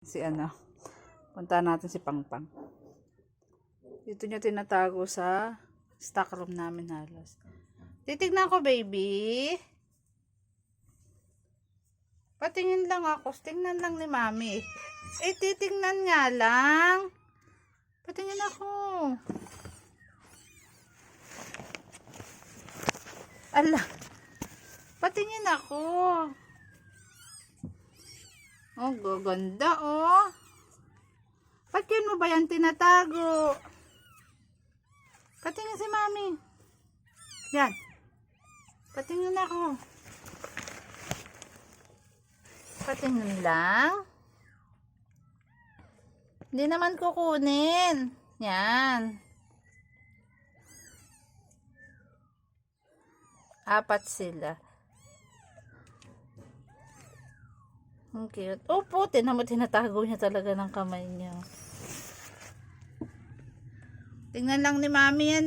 Si punta natin si Pangpang. Dito niya tinatago sa stock room namin halos. Titignan ko, baby. Patingin lang ako. Tingnan lang ni mami. Titignan nga lang. Patingin ako. Ala. Patingin ako. Oh, gaganda oh. Ba't yun mo ba yan tinatago? Patingin si mami. Yan. Patingin ako. Patingin lang. Hindi naman kukunin. Yan. 4 sila. Ang cute. Opo, tinatago niya talaga ng kamay niya. Tingnan lang ni mami yan